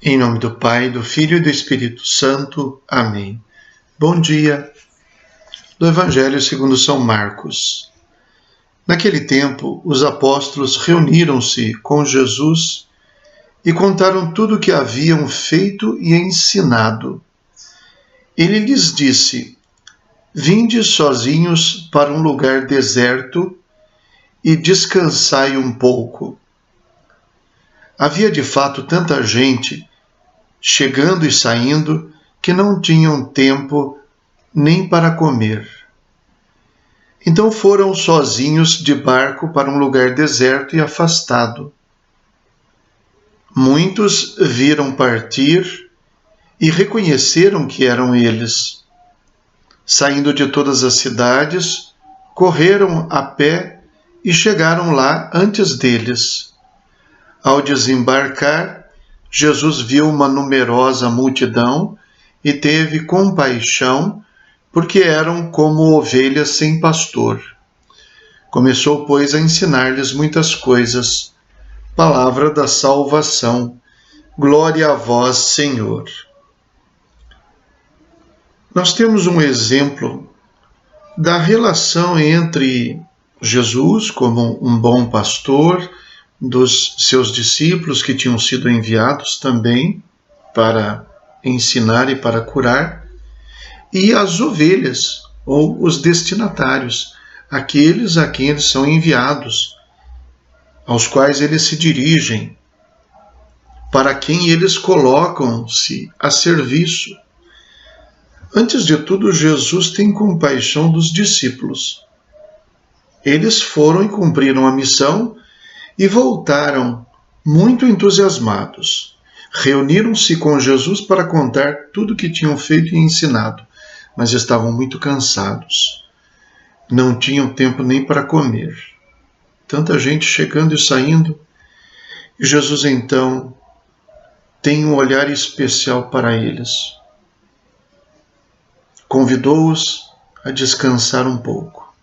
Em nome do Pai, do Filho e do Espírito Santo. Amém. Bom dia. Do Evangelho segundo São Marcos. Naquele tempo, os apóstolos reuniram-se com Jesus e contaram tudo o que haviam feito e ensinado. Ele lhes disse: Vinde sozinhos para um lugar deserto e descansai um pouco. Havia de fato tanta gente chegando e saindo, que não tinham tempo nem para comer. Então foram sozinhos de barco para um lugar deserto e afastado. Muitos viram partir e reconheceram que eram eles. Saindo de todas as cidades, correram a pé e chegaram lá antes deles. Ao desembarcar, Jesus viu uma numerosa multidão e teve compaixão, porque eram como ovelhas sem pastor. Começou, pois, a ensinar-lhes muitas coisas. Palavra da salvação. Glória a vós, Senhor. Nós temos um exemplo da relação entre Jesus, como um bom pastor, dos seus discípulos que tinham sido enviados também para ensinar e para curar, e as ovelhas, ou os destinatários, aqueles a quem eles são enviados, aos quais eles se dirigem, para quem eles colocam-se a serviço. Antes de tudo, Jesus tem compaixão dos discípulos. Eles foram e cumpriram a missão e voltaram muito entusiasmados. Reuniram-se com Jesus para contar tudo o que tinham feito e ensinado, mas estavam muito cansados. Não tinham tempo nem para comer. Tanta gente chegando e saindo. E Jesus, então, tem um olhar especial para eles. Convidou-os a descansar um pouco.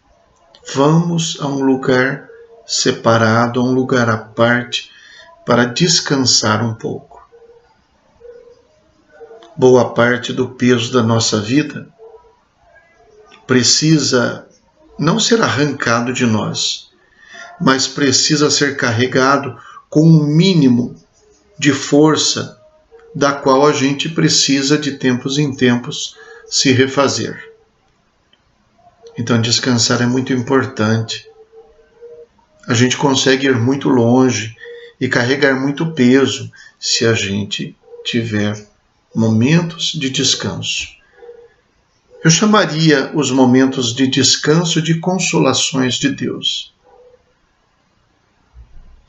Vamos a um lugar separado, a um lugar à parte, para descansar um pouco. Boa parte do peso da nossa vida precisa não ser arrancado de nós, mas precisa ser carregado com um mínimo de força da qual a gente precisa de tempos em tempos se refazer. Então descansar é muito importante. A gente consegue ir muito longe e carregar muito peso se a gente tiver momentos de descanso. Eu chamaria os momentos de descanso de consolações de Deus.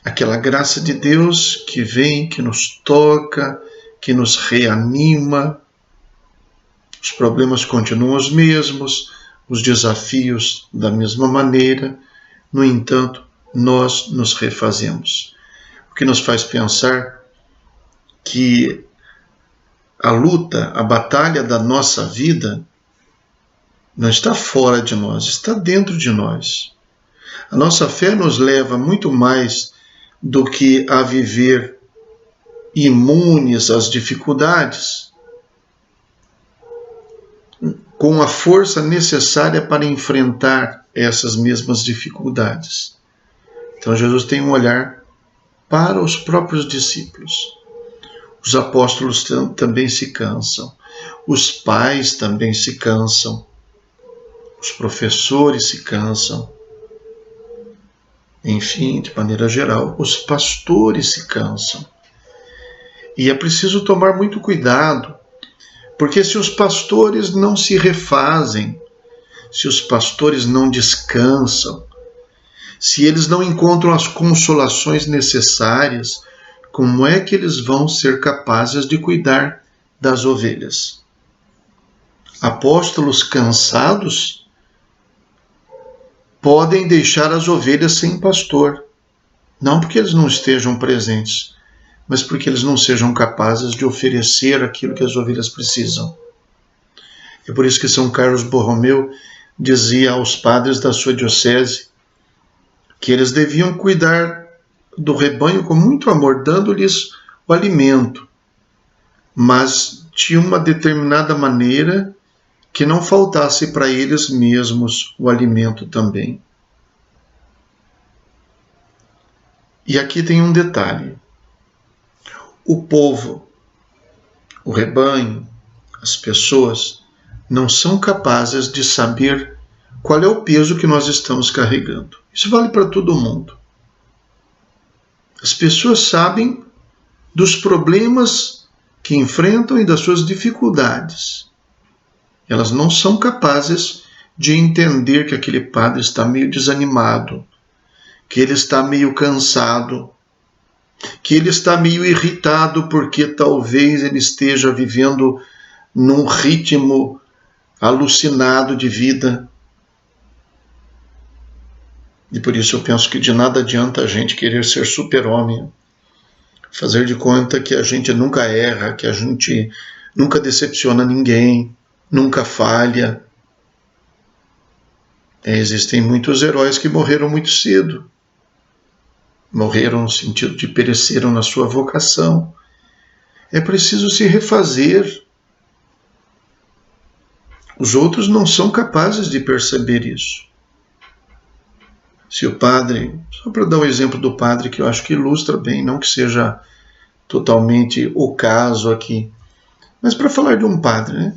Aquela graça de Deus que vem, que nos toca, que nos reanima. Os problemas continuam os mesmos, os desafios da mesma maneira. No entanto, nós nos refazemos. O que nos faz pensar que a luta, a batalha da nossa vida não está fora de nós, está dentro de nós. A nossa fé nos leva muito mais do que a viver imunes às dificuldades, com a força necessária para enfrentar essas mesmas dificuldades. Então Jesus tem um olhar para os próprios discípulos. Os apóstolos também se cansam, os pais também se cansam, os professores se cansam, enfim, de maneira geral, os pastores se cansam. E é preciso tomar muito cuidado, porque se os pastores não se refazem, se os pastores não descansam, se eles não encontram as consolações necessárias, como é que eles vão ser capazes de cuidar das ovelhas? Apóstolos cansados podem deixar as ovelhas sem pastor, não porque eles não estejam presentes, mas porque eles não sejam capazes de oferecer aquilo que as ovelhas precisam. É por isso que São Carlos Borromeu dizia aos padres da sua diocese que eles deviam cuidar do rebanho com muito amor, dando-lhes o alimento, mas de uma determinada maneira que não faltasse para eles mesmos o alimento também. E aqui tem um detalhe. O povo, o rebanho, as pessoas não são capazes de saber qual é o peso que nós estamos carregando. Isso vale para todo mundo. As pessoas sabem dos problemas que enfrentam e das suas dificuldades. Elas não são capazes de entender que aquele padre está meio desanimado, que ele está meio cansado, que ele está meio irritado porque talvez ele esteja vivendo num ritmo alucinado de vida. E por isso eu penso que de nada adianta a gente querer ser super-homem, fazer de conta que a gente nunca erra, que a gente nunca decepciona ninguém, nunca falha. Existem muitos heróis que morreram muito cedo. Morreram no sentido de pereceram na sua vocação. É preciso se refazer. Os outros não são capazes de perceber isso. Se o padre, só para dar um exemplo do padre que eu acho que ilustra bem, não que seja totalmente o caso aqui, mas para falar de um padre, né?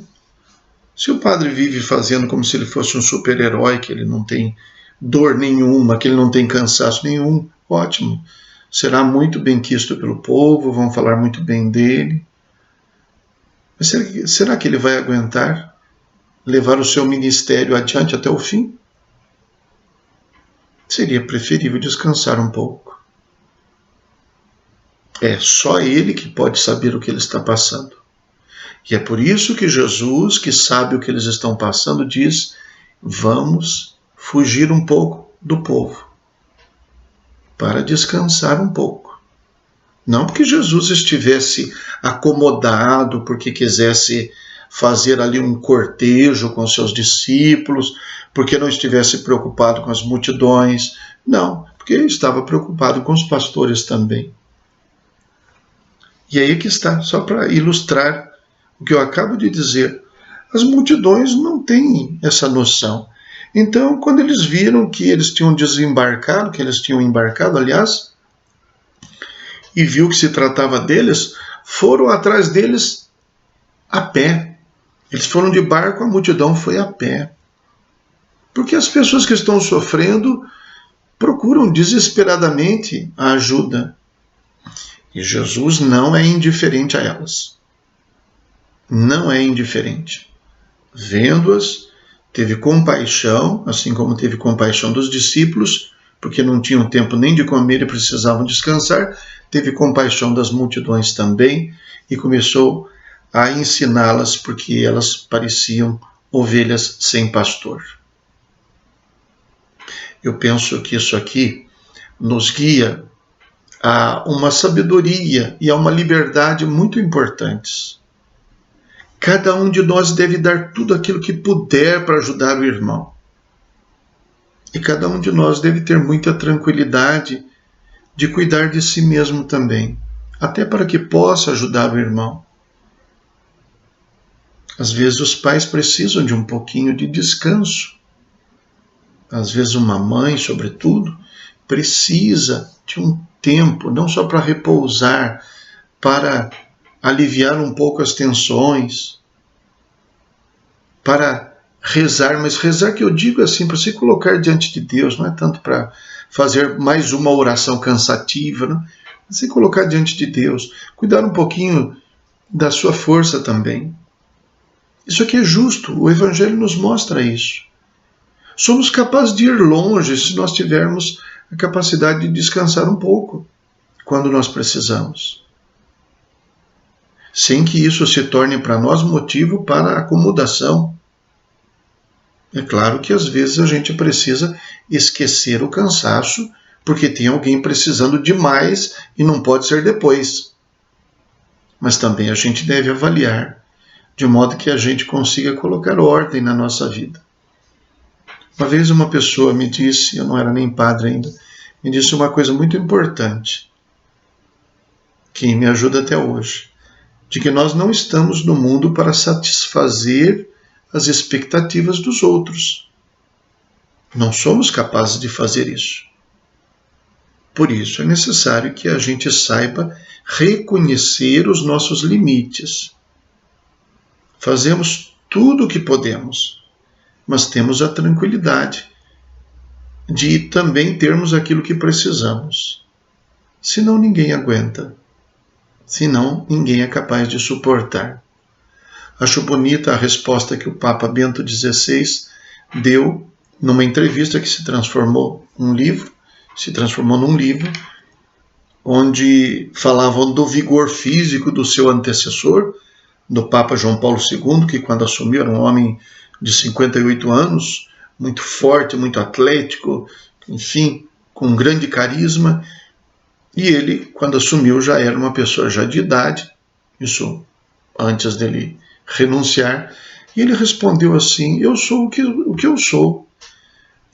Se o padre vive fazendo como se ele fosse um super-herói, que ele não tem dor nenhuma, que ele não tem cansaço nenhum, ótimo. Será muito bem quisto pelo povo, vão falar muito bem dele. Mas será que ele vai aguentar levar o seu ministério adiante até o fim? Seria preferível descansar um pouco. É só ele que pode saber o que ele está passando. E é por isso que Jesus, que sabe o que eles estão passando, diz: vamos fugir um pouco do povo, para descansar um pouco. Não porque Jesus estivesse acomodado, porque quisesse fazer ali um cortejo com seus discípulos, porque não estivesse preocupado com as multidões. Não, porque estava preocupado com os pastores também. E aí que está, só para ilustrar o que eu acabo de dizer. As multidões não têm essa noção. Então, quando eles viram que eles tinham desembarcado, que eles tinham embarcado, aliás, e viu que se tratava deles, foram atrás deles a pé. Eles foram de barco, a multidão foi a pé. Porque as pessoas que estão sofrendo procuram desesperadamente a ajuda. E Jesus não é indiferente a elas. Não é indiferente. Vendo-as, teve compaixão, assim como teve compaixão dos discípulos, porque não tinham tempo nem de comer e precisavam descansar, teve compaixão das multidões também e começou a ensiná-las, porque elas pareciam ovelhas sem pastor. Eu penso que isso aqui nos guia a uma sabedoria e a uma liberdade muito importantes. Cada um de nós deve dar tudo aquilo que puder para ajudar o irmão. E cada um de nós deve ter muita tranquilidade de cuidar de si mesmo também, até para que possa ajudar o irmão. Às vezes os pais precisam de um pouquinho de descanso. Às vezes uma mãe, sobretudo, precisa de um tempo, não só para repousar, para aliviar um pouco as tensões, para rezar, mas rezar que eu digo assim, para se colocar diante de Deus, não é tanto para fazer mais uma oração cansativa, não? Se colocar diante de Deus, cuidar um pouquinho da sua força também. Isso aqui é justo, o Evangelho nos mostra isso. Somos capazes de ir longe se nós tivermos a capacidade de descansar um pouco, quando nós precisamos. Sem que isso se torne para nós motivo para acomodação. É claro que às vezes a gente precisa esquecer o cansaço, porque tem alguém precisando demais e não pode ser depois. Mas também a gente deve avaliar, de modo que a gente consiga colocar ordem na nossa vida. Uma vez uma pessoa me disse, eu não era nem padre ainda, me disse uma coisa muito importante, que me ajuda até hoje. de que nós não estamos no mundo para satisfazer as expectativas dos outros. Não somos capazes de fazer isso. Por isso é necessário que a gente saiba reconhecer os nossos limites. Fazemos tudo o que podemos, mas temos a tranquilidade de também termos aquilo que precisamos. Senão ninguém aguenta. Senão ninguém é capaz de suportar. Acho bonita a resposta que o Papa Bento XVI deu numa entrevista que se transformou num livro, onde falavam do vigor físico do seu antecessor, do Papa João Paulo II, que quando assumiu era um homem de 58 anos, muito forte, muito atlético, enfim, com um grande carisma. E ele, quando assumiu, já era uma pessoa já de idade, isso antes dele renunciar, e ele respondeu assim: eu sou o que eu sou,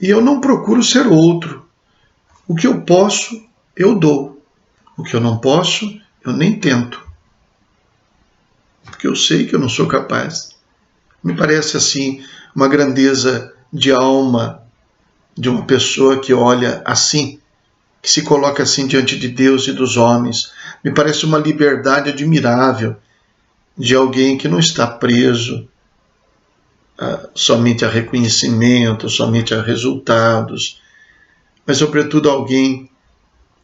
e eu não procuro ser outro. O que eu posso, eu dou. O que eu não posso, eu nem tento. Porque eu sei que eu não sou capaz. Me parece assim uma grandeza de alma de uma pessoa que olha assim, que se coloca assim diante de Deus e dos homens. Me parece uma liberdade admirável de alguém que não está preso somente a reconhecimento, somente a resultados, mas sobretudo alguém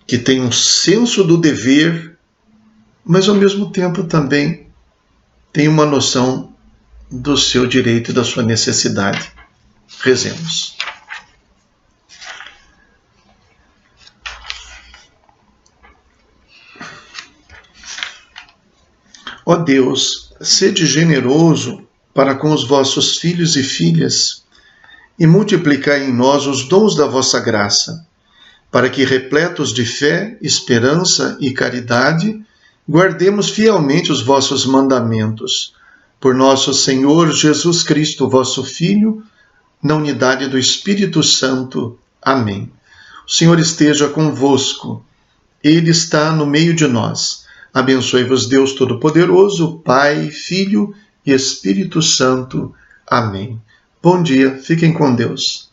que tem um senso do dever, mas ao mesmo tempo também tem uma noção do seu direito e da sua necessidade. Rezemos. Ó Deus, sede generoso para com os vossos filhos e filhas e multiplicai em nós os dons da vossa graça, para que, repletos de fé, esperança e caridade, guardemos fielmente os vossos mandamentos. Por nosso Senhor Jesus Cristo, vosso Filho, na unidade do Espírito Santo. Amém. O Senhor esteja convosco. Ele está no meio de nós. Abençoe-vos Deus Todo-Poderoso, Pai, Filho e Espírito Santo. Amém. Bom dia, fiquem com Deus.